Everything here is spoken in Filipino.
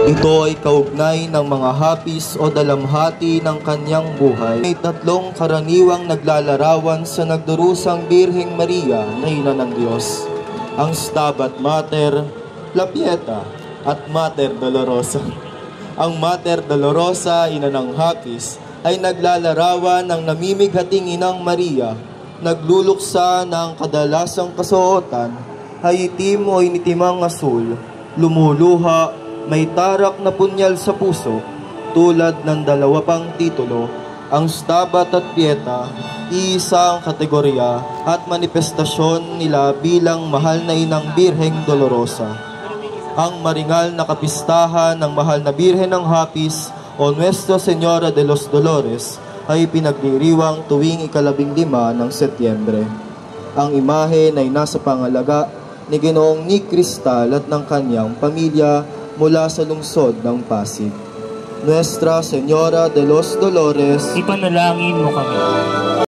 Ito ay kaugnay ng mga hapis o dalamhati ng kanyang buhay. May tatlong karaniwang naglalarawan sa nagdurusang Birheng Maria na ina ng Diyos. Ang Stabat Mater, La Pieta, at Mater Dolorosa. Ang Mater Dolorosa, ina ng hapis, ay naglalarawan ng namimighating inang Maria, nagluluksa ng kadalasang kasuotan, ay itim o initimang asul, lumuluha, may tarak na punyal sa puso, tulad ng dalawa pang titulo. Ang Stabat at Pieta, iisang kategorya at manifestasyon nila bilang mahal na inang Birheng Dolorosa. Ang maringal na kapistahan ng mahal na Birhen ng Hapis o Nuestra Señora de los Dolores ay pinagdiriwang tuwing 15 ng Setyembre. Ang imahe ay nasa pangalaga ni Ginoong Nick Cristal at ng kanyang pamilya mula sa lungsod ng Pasig. Nuestra Señora de los Dolores, ipanalangin mo kami.